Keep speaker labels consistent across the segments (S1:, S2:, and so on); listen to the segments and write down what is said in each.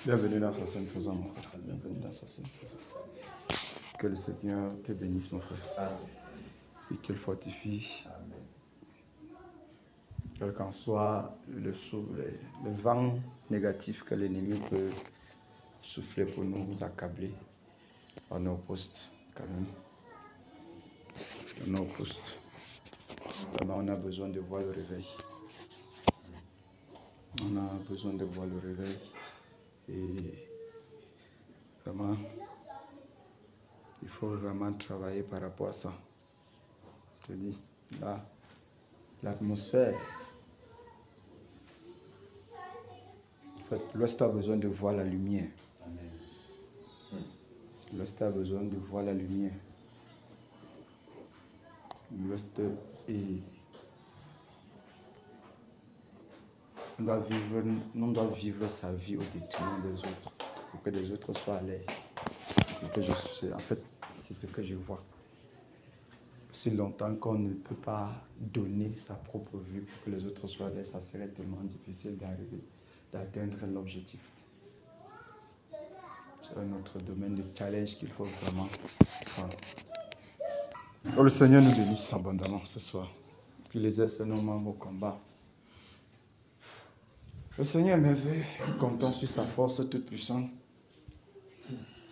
S1: Bienvenue dans sa sainte présence, mon frère. Bienvenue dans sa sainte présence. Que le Seigneur te bénisse, mon frère. Amen. Et qu'il fortifie. Amen. Quel qu'en soit le vent négatif que l'ennemi peut souffler pour nous accabler, on est au poste quand même. On est au poste. Vraiment, on a besoin de voir le réveil. On a besoin de voir le réveil. Et vraiment, il faut vraiment travailler par rapport à ça. Je te dis, là, l'atmosphère. En fait, l'Ouest a besoin de voir la lumière. L'Ouest a besoin de voir la lumière. L'Ouest est... On doit vivre sa vie au détriment des autres, pour que les autres soient à l'aise. En fait, c'est ce que je vois. Si longtemps qu'on ne peut pas donner sa propre vie pour que les autres soient à l'aise, ça serait tellement difficile d'atteindre l'objectif. C'est notre domaine de challenge qu'il faut vraiment prendre. Oh, le Seigneur nous bénisse abondamment ce soir. Qu'il les aide nos membres au combat. Le Seigneur est merveilleux. Nous comptons sur sa force toute puissante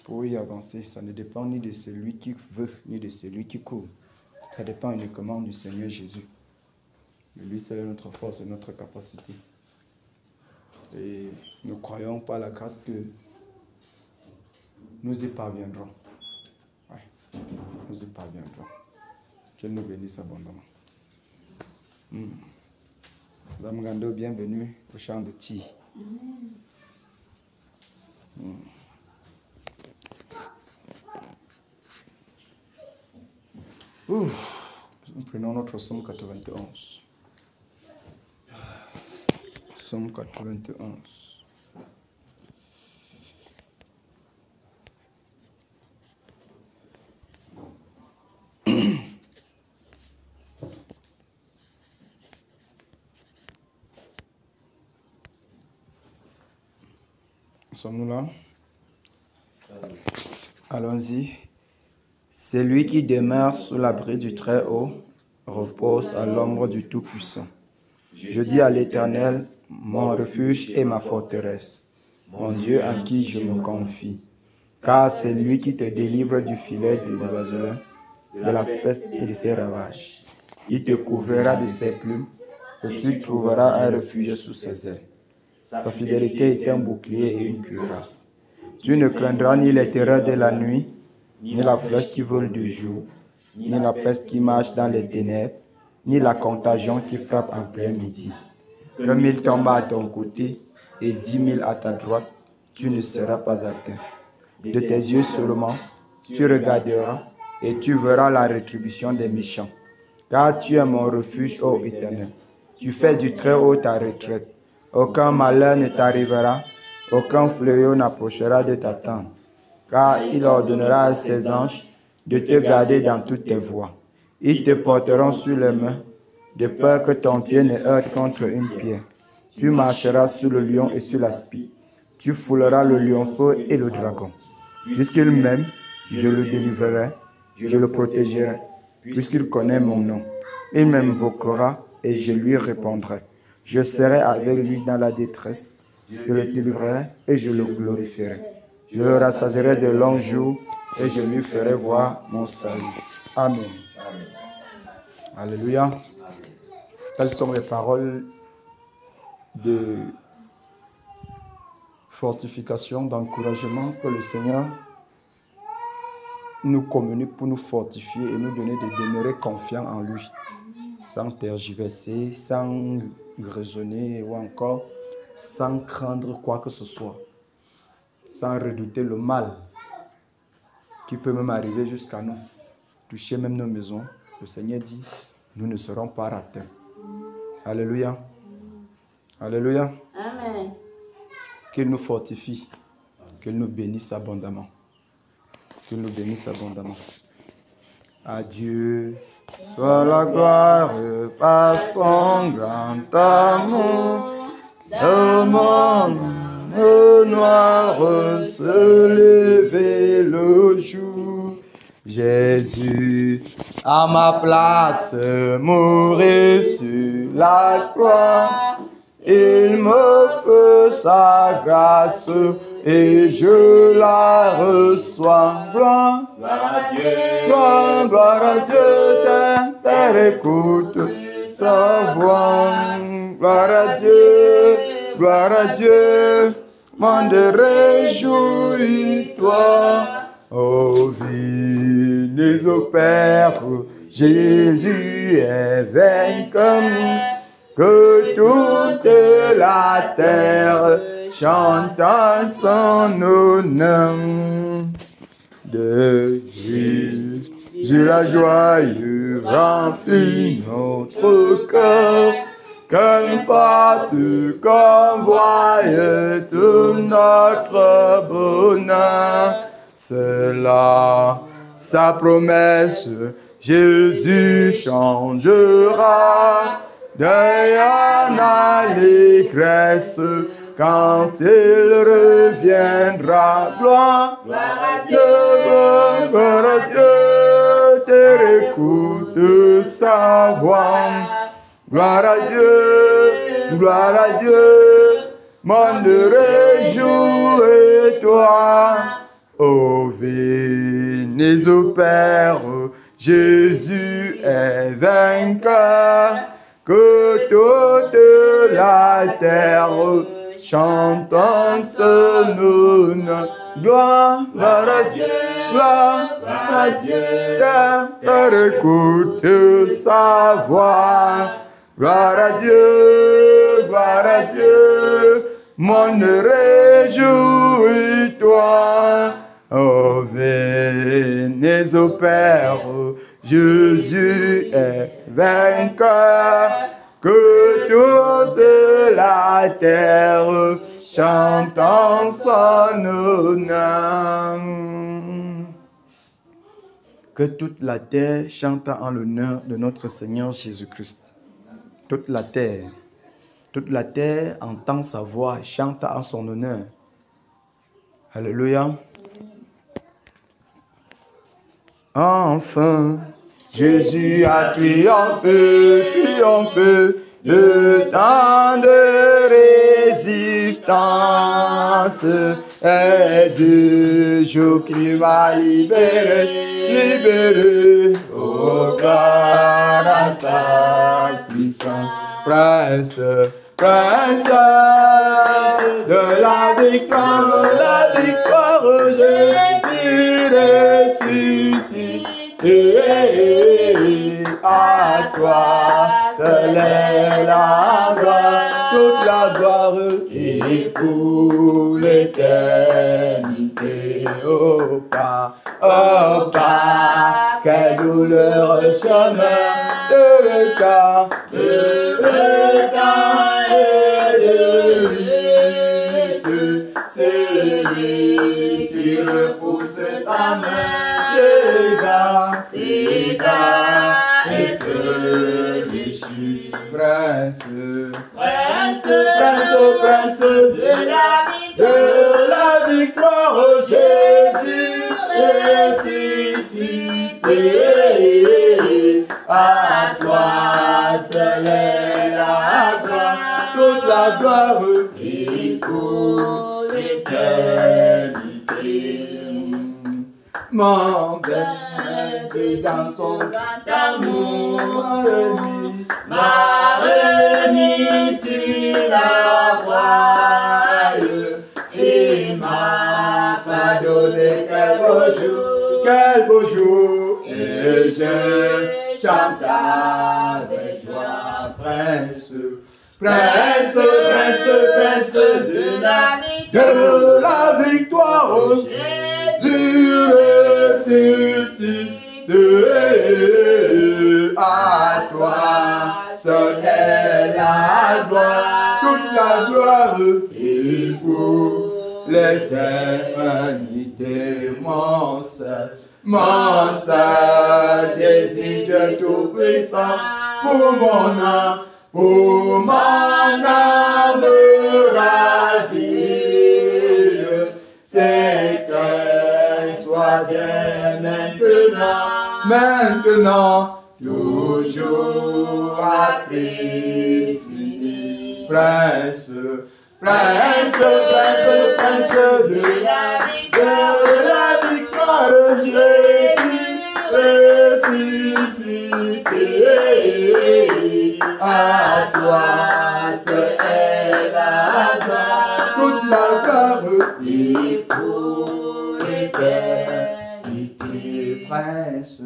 S1: pour y avancer. Ça ne dépend ni de celui qui veut, ni de celui qui court. Ça dépend uniquement du Seigneur Jésus. Lui, c'est notre force et notre capacité. Et nous croyons par la grâce que nous y parviendrons. Ouais, nous y parviendrons. Qu'il nous bénisse abondamment. Madame Gando, bienvenue au champ de Ti. Nous prenons notre Somme 91. Somme 91. Sommes-nous là? Allons-y. C'est lui qui demeure sous l'abri du Très-Haut, repose à l'ombre du Tout-Puissant. Je dis à l'Éternel, mon refuge et ma forteresse, mon Dieu en qui je me confie. Car c'est lui qui te délivre du filet de l'oiseleur, de la peste et de ses ravages. Il te couvrira de ses plumes, et tu trouveras un refuge sous ses ailes. Sa fidélité est un bouclier et une cuirasse. Tu ne craindras ni les terreurs de la nuit, ni la flèche qui vole du jour, ni la peste qui marche dans les ténèbres, ni la contagion qui frappe en plein midi. 1000 tombent à ton côté et 10 000 à ta droite, tu ne seras pas atteint. De tes yeux seulement, tu regarderas et tu verras la rétribution des méchants. Car tu es mon refuge, ô Éternel. Tu fais du Très-Haut ta retraite. Aucun malheur ne t'arrivera, aucun fléau n'approchera de ta tente. Car il ordonnera à ses anges de te garder dans toutes tes voies. Ils te porteront sur les mains, de peur que ton pied ne heurte contre une pierre. Tu marcheras sur le lion et sur l'aspic. Tu fouleras le lionceau et le dragon. Puisqu'il m'aime, je le délivrerai, je le protégerai, puisqu'il connaît mon nom. Il m'invoquera et je lui répondrai. Je serai avec lui dans la détresse. Je le délivrerai et je le glorifierai. Je le rassasierai de longs jours et je lui ferai voir mon salut. Amen. Alléluia. Telles sont les paroles de fortification, d'encouragement que le Seigneur nous communique pour nous fortifier et nous donner de demeurer confiants en lui, sans tergiverser, sans raisonner ou encore sans craindre quoi que ce soit, sans redouter le mal qui peut même arriver jusqu'à nous, toucher même nos maisons. Le Seigneur dit, nous ne serons pas ratés. Alléluia. Alléluia.
S2: Amen.
S1: Qu'il nous fortifie, qu'il nous bénisse abondamment. Qu'il nous bénisse abondamment. Adieu. Soit la gloire par son grand amour. Dans le monde noir se levait le jour. Jésus, à ma place, mourait sur la croix. Il m'offre sa grâce et je la reçois. Gloire à Dieu, gloire à Dieu, terre écoute sa voix. Gloire à Dieu, monde réjouis-toi. Ô venez au Père, Jésus est vainqueur. Que toute la terre chante en son honneur. De Jésus la joie remplit notre cœur. Qu'importe qu'on voie tout notre bonheur. Cela, sa promesse, Jésus changera. D'un allégresse quand il reviendra. Gloire à Dieu, gloire à Dieu, terre écoute sa voix. Gloire à Dieu, monde réjouis-toi. Ô venez au Père, Jésus est vainqueur. Que toute la terre chante en son honneur. Gloire à Dieu, gloire à Dieu, terre écoute sa voix. Gloire à Dieu, monde réjouis-toi. Oh, venez au Père, Jésus est vainqueur. Que toute la terre chante en son honneur. Que toute la terre chante en l'honneur de notre Seigneur Jésus-Christ. Toute la terre entend sa voix, chante en son honneur. Alléluia. Enfin, Jésus a triomphé, le temps de résistance est du jour qui m'a libéré, oh gloire à sa puissance, prince de la victoire, Jésus ressuscité. À toi, seule est la gloire, toute la gloire et pour l'éternité. Oh Père, quel douloureux chemin de l'état et de lutte. C'est lui qui repousse ta main, c'est gars, et que déchu, prince de la victoire, Jésus ressuscité. À toi seule est la gloire, toute la gloire et pour l'éternité. Mon Père dans son grand amour m'a remis sur la voie. Il m'a pardonné, quel beau jour, et je chante avec joie, prince de la victoire, Jésus ressuscité. À toi seule est la gloire, toute la gloire et pour l'éternité. Mon seul désir, Dieu tout-puissant, pour mon âme ravie. secret soit dès maintenant, toujours à Christ uni. Prince de la victoire, Jésus ressuscité. À toi c'est la gloire, toute la gloire et pour l'éternité. Prince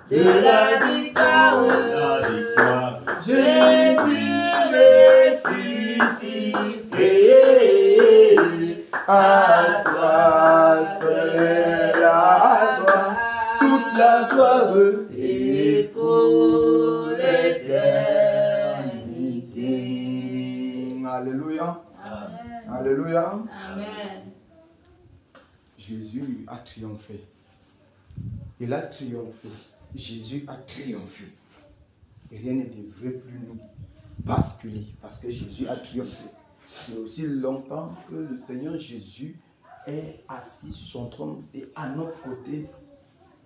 S1: de la victoire, Jésus ressuscité. À toi c'est la gloire, toute la gloire et pour l'éternité. Alléluia.
S2: Amen.
S1: Alléluia.
S2: Amen.
S1: Jésus a triomphé. Il a triomphé. Jésus a triomphé. Et rien ne devrait plus nous basculer parce que Jésus a triomphé. Mais aussi longtemps que le Seigneur Jésus est assis sur son trône et à notre côté,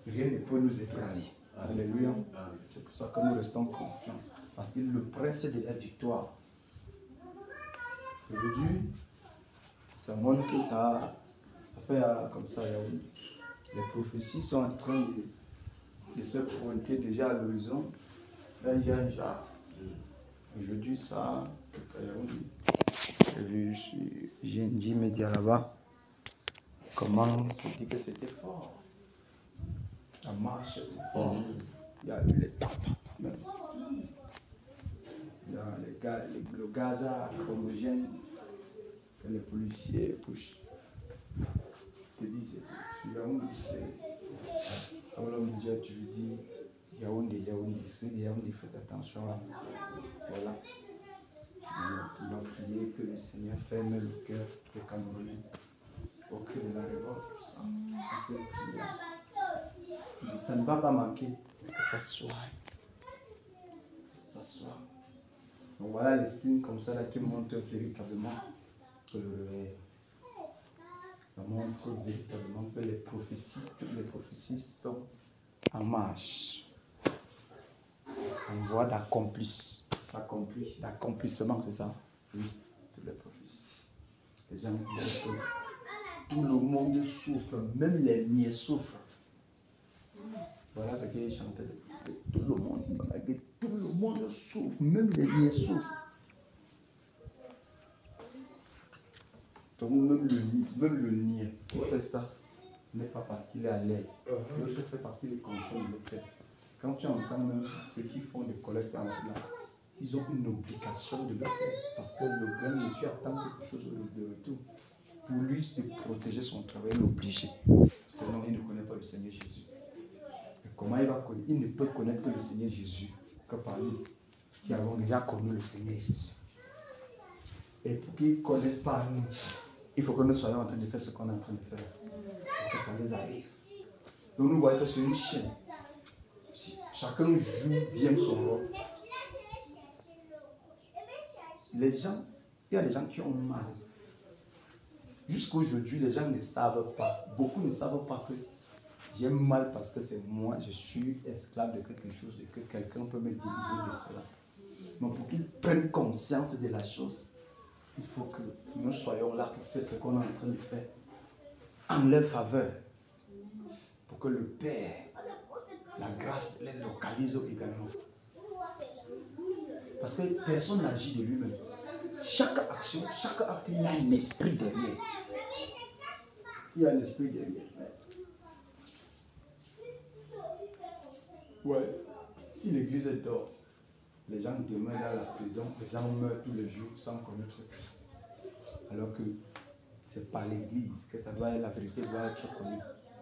S1: rien ne peut nous ébranler. Alléluia. C'est pour ça que nous restons confiance. Parce qu'il est le prince de la victoire. Aujourd'hui, ça montre que ça fait comme ça. Les prophéties sont en train de se pointer déjà à l'horizon. Là, il y a un genre. Aujourd'hui, ça, j'ai dit média là-bas. Comment se dit que c'était fort. La marche, c'est fort. Il y a eu les tapes. Il y a le gaz homogène que les policiers poussent. Je te dis, c'est Yaoundé. Déjà, tu lui dis Yaoundé, faites attention là. Voilà. Nous pouvons prier que le Seigneur ferme le cœur des Camerounais au cri de la révolte, tout ça. Ça ne va pas manquer, que ça soit. Donc voilà les signes comme ça là qui montrent véritablement que le réveil. Ça montre véritablement que toutes les prophéties sont en marche. On voit l'accomplissement, c'est ça? Oui, toutes les prophéties. Les gens disent que tout le monde souffre, même les niais souffrent. Voilà ce qu'ils chantaient. Tout le monde souffre, même les niais souffrent. Donc même le niais qui fait ça n'est pas parce qu'il est à l'aise. Il le fait parce qu'il est content de le faire. Quand tu entends même ceux qui font des collectes en là, ils ont une obligation de le faire. Parce que le grand monsieur attend quelque chose de retour. Pour lui de protéger son travail, il est obligé. Parce que non, il ne connaît pas le Seigneur Jésus. Et comment il va connaître? Il ne peut connaître que le Seigneur Jésus que par nous qui avons déjà connu le Seigneur Jésus. Et pour qu'ils ne connaissent pas nous, il faut que nous soyons en train de faire ce qu'on est en train de faire. Pour que ça les arrive. Donc nous voyons que c'est une chaîne. Chacun joue bien son rôle. Il y a des gens qui ont mal. Jusqu'aujourd'hui, les gens ne savent pas. Beaucoup ne savent pas que j'ai mal parce que c'est moi, je suis esclave de quelque chose et que quelqu'un peut me délivrer de cela. Donc pour qu'ils prennent conscience de la chose, il faut que nous soyons là pour faire ce qu'on est en train de faire en leur faveur. Pour que le Père, la grâce, les localise également. Parce que personne n'agit de lui-même. Chaque action, chaque acte, il y a un esprit derrière. Il y a un esprit derrière. Ouais. Si l'église dort, les gens demeurent dans la prison, les gens meurent tous les jours sans connaître Christ. Alors que c'est par l'église que ça doit être, la vérité doit être connue.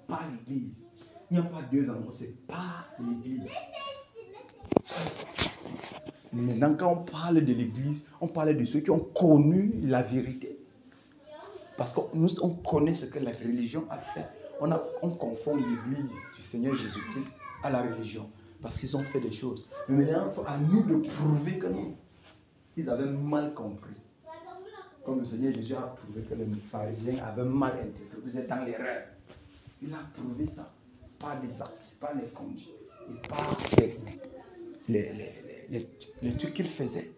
S1: Par l'église. Il n'y a pas deux endroits, c'est par l'église. Maintenant, quand on parle de l'église, on parle de ceux qui ont connu la vérité. Parce que nous, on connaît ce que la religion a fait. On confond l'église du Seigneur Jésus-Christ à la religion. Parce qu'ils ont fait des choses. Mais maintenant, il faut à nous de prouver que non. Ils avaient mal compris. Comme le Seigneur Jésus a prouvé que les pharisiens avaient mal interprété, vous êtes dans l'erreur. Il a prouvé ça par des actes, par les conduites et par les trucs qu'il faisait,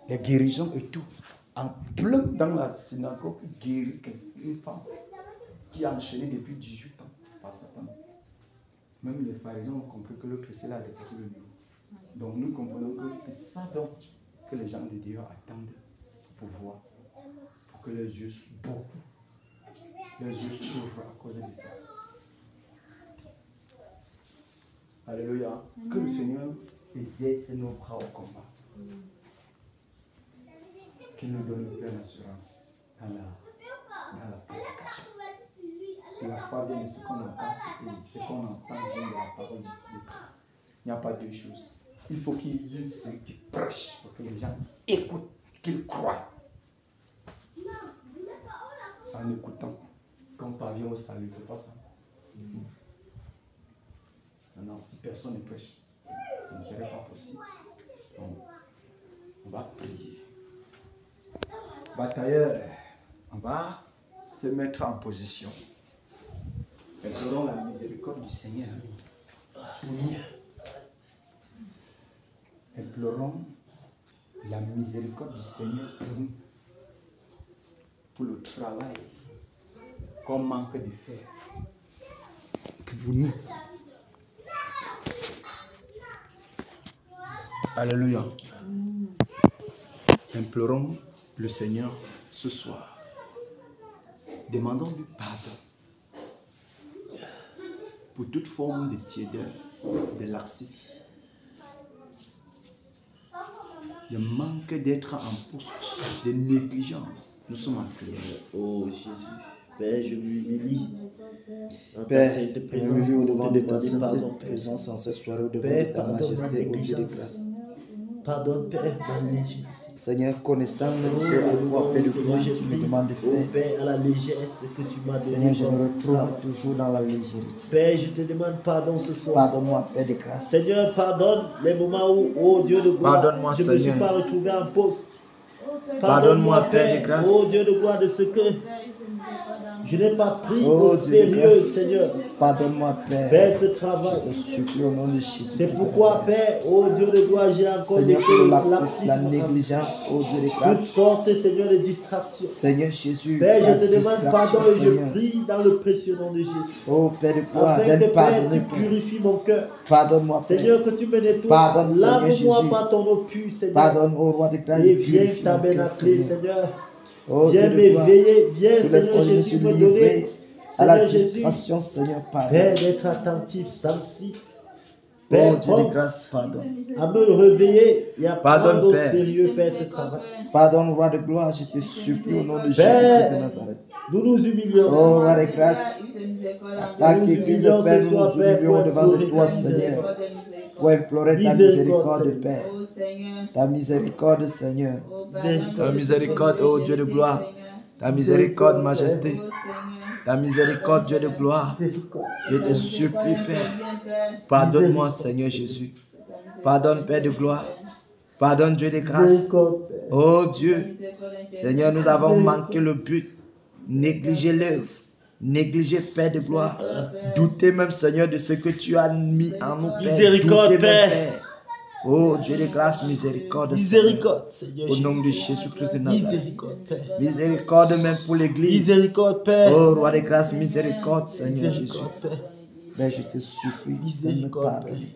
S1: les guérisons et tout. En plein dans la synagogue, il guérit une femme qui a enchaîné depuis 18 ans par Satan. Même les pharisiens ont compris que le Christ a dépassé le niveau. Donc nous comprenons que c'est ça donc que les gens de Dieu attendent pour voir, pour que les yeux s'ouvrent à cause de ça. Alléluia. Que le Seigneur exerce nos bras au combat. Qu'il nous donne une pleine assurance dans la prédication. La foi vient de ce qu'on entend et ce qu'on entend vient de la parole de Christ. Il n'y a pas deux choses. Il faut qu'il y ait ceux qui prêchent pour que les gens écoutent, qu'ils croient. C'est en écoutant qu'on parvient au salut, c'est pas ça. Maintenant, si personne ne prêche, ça ne serait pas possible. Donc, on va prier. Batailleur, on va se mettre en position. Implorons la miséricorde du Seigneur. Implorons la miséricorde du Seigneur pour nous, pour le travail qu'on manque de faire. Pour nous. Alléluia. Implorons le Seigneur ce soir. Demandons-lui pardon pour toute forme de tiédeur, de laxisme, de manque d'être en poste, de négligence. Nous sommes en prière.
S2: Oh Jésus, Père, je m'humilie.
S1: Père, je m'humilie au devant de ta sainte présence en cette soirée, au devant de ta majesté, au Dieu de grâce.
S2: Pardonne, Père, ma légèreté.
S1: Seigneur, connaissant ce à quoi, Père de gloire, tu me demandes de faire.
S2: Père, à la légèreté que tu m'as
S1: Seigneur,
S2: donné.
S1: je me retrouve toujours dans la légèreté.
S2: Père, je te demande pardon ce soir.
S1: Pardonne-moi, Père de grâce.
S2: Seigneur, pardonne les moments où, oh Dieu de gloire,
S1: Pardonne-moi,
S2: je ne me suis
S1: Seigneur.
S2: pas retrouvé en poste.
S1: Pardonne-moi, Père de grâce.
S2: Oh Dieu de gloire, de ce que je n'ai pas pris
S1: Oh,
S2: au
S1: Dieu de
S2: sérieux,
S1: grâce.
S2: Seigneur.
S1: Pardonne-moi, Père.
S2: Père, ce travail.
S1: Je te supplie au nom de Jésus.
S2: C'est pourquoi, Père, oh Dieu de gloire, j'ai encore
S1: Seigneur,
S2: laissé
S1: pour
S2: le
S1: le laxisme, la
S2: laxisme,
S1: négligence, oh Dieu de
S2: toutes
S1: grâce.
S2: sortes, Seigneur, de distractions.
S1: Seigneur Jésus,
S2: Père,
S1: la
S2: je te demande
S1: distraction,
S2: pardon et je
S1: Seigneur.
S2: prie dans le précieux nom de Jésus.
S1: Oh Père de gloire,
S2: Afin que,
S1: donne
S2: Père,
S1: pardonner,
S2: tu
S1: Père.
S2: purifies mon cœur.
S1: Pardonne-moi, Père.
S2: Seigneur, que tu me nettoies.
S1: Pardonne, Seigneur
S2: Lave-moi
S1: Jésus.
S2: par ton eau pure, Seigneur.
S1: Pardonne, oh Roi de grâce,
S2: Et
S1: purifie
S2: viens
S1: mon cœur,
S2: tabernacler,
S1: Seigneur.
S2: Seigneur.
S1: Oh
S2: Viens
S1: Dieu de gloire,
S2: m'éveiller. Viens,
S1: tous les
S2: Seigneur
S1: fois je me
S2: Jésus,
S1: suis
S2: me
S1: livré
S2: donner.
S1: à la
S2: Seigneur Jésus,
S1: distraction, Seigneur, pardon.
S2: Père, d'être attentif, sensible.
S1: Oh
S2: Père,
S1: Dieu de
S2: prompt
S1: grâce, pardon.
S2: à me réveiller et à
S1: Pardonne,
S2: prendre au
S1: Père.
S2: sérieux, Père, ce travail.
S1: Pardonne, Roi de gloire, je te supplie au nom de Jésus-Christ
S2: Père,
S1: de Nazareth.
S2: nous nous humilions.
S1: Oh Roi de grâce, en tant qu'Église, Père, nous nous humilions devant de toi, Seigneur, pour implorer ta miséricorde, Père. Ta miséricorde, Seigneur. Ta miséricorde, oh Dieu de gloire. Ta miséricorde, majesté. Ta miséricorde, Dieu de gloire. Je te supplie, Père. Pardonne-moi, Seigneur Jésus. Pardonne, Père de gloire. Pardonne, Dieu de grâce. Oh Dieu, Seigneur, nous avons manqué le but. Négligé l'œuvre. Négligé, Père de gloire. Douter même, Seigneur, de ce que tu as mis en nous, Père.
S2: Miséricorde,
S1: Douter même,
S2: Père.
S1: Oh Dieu de grâce, miséricorde,
S2: Miséricorde, Seigneur
S1: Au
S2: Jésus.
S1: nom de Jésus-Christ de Nazareth.
S2: Miséricorde, Père.
S1: Miséricorde même pour l'Église.
S2: Miséricorde, Père.
S1: Oh Roi de grâce, miséricorde, Seigneur Jésus.
S2: Miséricorde, Père.
S1: Mais je te supplie, de me
S2: Miséricorde,
S1: pardonner.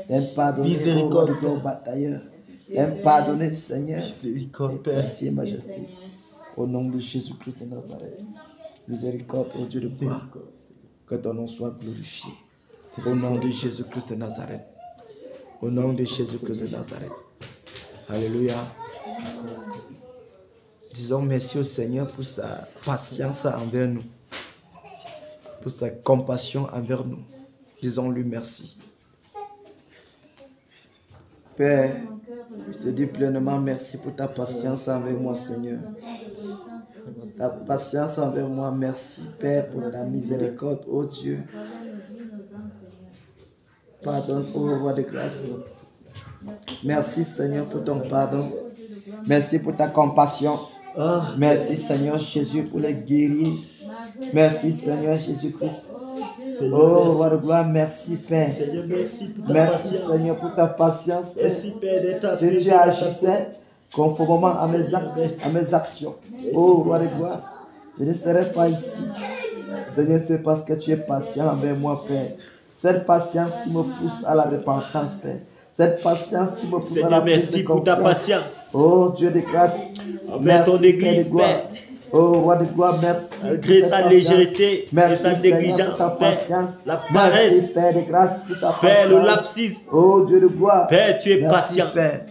S1: De me pardonner,
S2: Miséricorde,
S1: oh Roi de batailleur. De me pardonner, Seigneur.
S2: Miséricorde, Père.
S1: Pitié, majesté. Au nom de Jésus-Christ de Nazareth. Miséricorde, oh Dieu de gloire. Que ton nom soit glorifié. Au nom de Jésus-Christ de Nazareth. Au nom de Jésus-Christ de Nazareth. Alléluia. Disons merci au Seigneur pour sa patience envers nous. Pour sa compassion envers nous. Disons-lui merci. Père, je te dis pleinement merci pour ta patience envers moi, Seigneur. Ta patience envers moi, merci, Père, pour ta miséricorde, oh Dieu. Pardonne, oh Roi de grâce. Merci, Seigneur, pour ton pardon. Merci pour ta compassion. Merci Seigneur Jésus pour les guerriers. Merci Seigneur Jésus-Christ.
S2: Seigneur,
S1: Oh,
S2: merci.
S1: roi de gloire, merci Père.
S2: Seigneur, merci pour ta
S1: Merci
S2: patience.
S1: Seigneur pour ta patience, Père.
S2: Merci Père d'être
S1: Si
S2: apaisé
S1: tu
S2: dans ta
S1: agissais conformément à mes actes, à mes actions. Oh, roi de gloire, je ne serais pas ici. Seigneur, c'est parce que tu es patient avec moi, Père. Cette patience qui me pousse à la repentance, Père. Cette patience qui me pousse à la
S2: Seigneur,
S1: prise de
S2: merci pour ta
S1: conscience.
S2: patience.
S1: Oh, Dieu de grâce.
S2: Envers
S1: Merci,
S2: ton
S1: Père
S2: église,
S1: de gloire.
S2: Père.
S1: Oh, roi de gloire, merci.
S2: Malgré
S1: pour
S2: sa
S1: cette
S2: légèreté
S1: patience.
S2: et
S1: Merci,
S2: sa
S1: Seigneur,
S2: négligence,
S1: pour ta
S2: Père.
S1: patience.
S2: La
S1: Merci,
S2: paresse.
S1: Père de grâce, pour ta
S2: Père, le
S1: patience.
S2: lapsus.
S1: Oh, Dieu de gloire.
S2: Père, tu es
S1: Merci,
S2: patient.
S1: Père.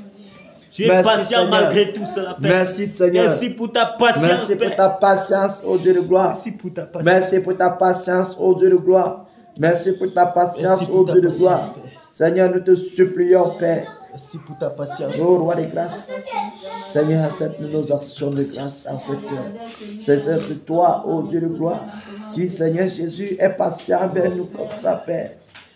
S2: Tu es
S1: Merci,
S2: patient
S1: Seigneur.
S2: malgré tout cela, Père.
S1: Merci, Seigneur.
S2: Merci pour ta patience,
S1: Merci pour
S2: Père.
S1: ta patience, oh Dieu de gloire.
S2: Merci pour ta patience.
S1: Merci pour ta patience, oh Dieu de gloire. Merci pour ta patience,
S2: Merci pour
S1: oh
S2: ta
S1: Dieu de
S2: patience,
S1: gloire.
S2: Père.
S1: Seigneur, nous te supplions, Père.
S2: Merci pour ta patience.
S1: Oh roi de grâce. Seigneur, accepte nos actions de grâce en cette heure. C'est toi, oh Dieu de gloire, qui, Seigneur Jésus, est patient envers nous comme ça, Père.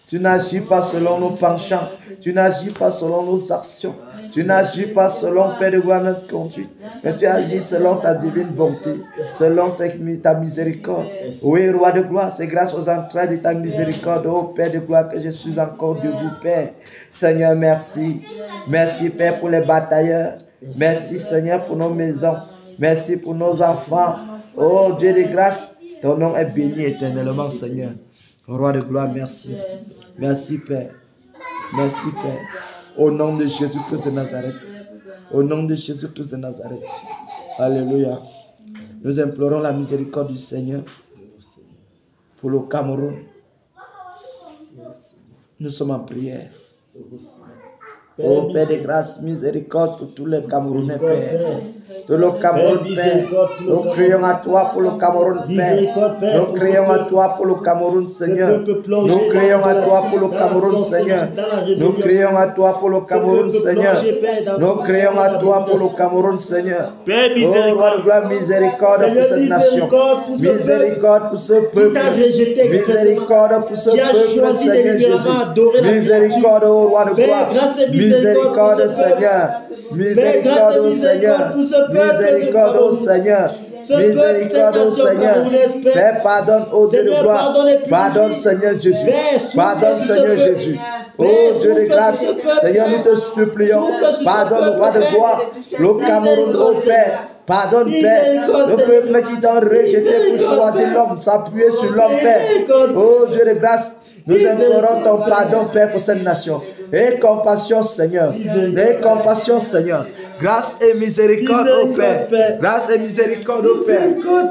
S1: Tu n'agis pas selon nos penchants. Tu n'agis pas selon nos actions. Tu n'agis pas selon, Père de gloire, notre conduite. Mais tu agis selon ta divine bonté, selon ta miséricorde. Oui, roi de gloire, c'est grâce aux entrailles de ta miséricorde, oh Père de gloire, que je suis encore debout, Père. Seigneur, merci. Merci, Père, pour les batailleurs. Merci, Seigneur, pour nos maisons. Merci pour nos enfants. Oh Dieu de grâce, ton nom est béni éternellement, Seigneur. Roi de gloire, merci. Merci, Père. Merci, Père. Au nom de Jésus-Christ de Nazareth. Au nom de Jésus-Christ de Nazareth. Alléluia. Nous implorons la miséricorde du Seigneur pour le Cameroun. Nous sommes en prière. Oh Père de grâce, miséricorde pour tous les Camerounais, Père. Tout le Cameroun, Père. Nous crions à toi pour le Cameroun, Père. Nous crions à toi pour le Cameroun, Seigneur. Nous crions à toi pour le Cameroun, Seigneur. Nous crions à toi pour le Cameroun, Seigneur. Nous crions à toi pour le Cameroun, Seigneur.
S2: Père,
S1: Oh, roi de gloire, miséricorde pour cette nation. Miséricorde pour ce peuple. Miséricorde pour ce peuple, Seigneur Jésus. Miséricorde, oh roi de gloire. Miséricorde, Seigneur. Miséricorde au Seigneur. Miséricorde au Seigneur. Miséricorde au Seigneur. Père, pardonne au Dieu de gloire. Pardonne, Seigneur Jésus. Pardonne, Seigneur Jésus. Oh Dieu de grâce, Seigneur, nous te supplions. Pardonne, roi de gloire. Le Cameroun, oh Père. Pardonne, Père, le peuple qui t'a rejeté pour choisir l'homme, s'appuyer sur l'homme, Père. Oh Dieu de grâce, nous implorons ton pardon, Père, pour cette nation. Et compassion, Seigneur. Et compassion, Seigneur. Grâce et miséricorde au Père. Grâce et miséricorde au Père.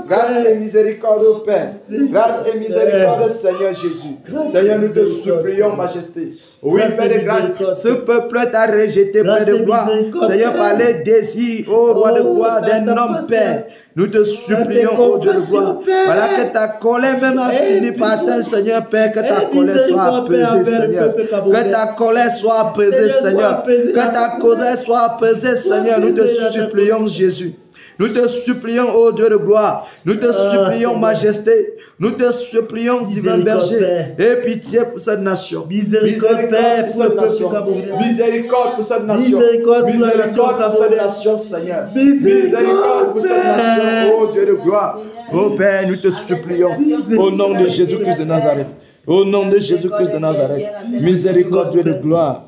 S1: Grâce et miséricorde au Père. Grâce et miséricorde, Seigneur Jésus. Seigneur, nous te supplions, Majesté. Oui, Père de grâce, ce peuple t'a rejeté, Père de gloire. Seigneur, par les désirs, ô roi de gloire, d'un homme, Père. Nous te supplions, ô Dieu de gloire. Voilà que ta colère même a fini par atteindre, Seigneur, Père, que ta colère soit apaisée, Seigneur. Que ta colère soit apaisée, Seigneur. Que ta colère soit apaisée, Seigneur. Nous te supplions, Jésus. Nous te supplions, ô Dieu de gloire. Nous te supplions, Majesté. Nous te supplions, divin berger. Et pitié pour cette nation. Miséricorde pour cette nation. Miséricorde pour cette nation. Miséricorde pour cette nation, Seigneur. Miséricorde pour cette nation, ô Dieu de gloire. Ô Père, nous te supplions. Au nom de Jésus-Christ de Nazareth. Au nom de Jésus-Christ de Nazareth. Miséricorde, Dieu de gloire.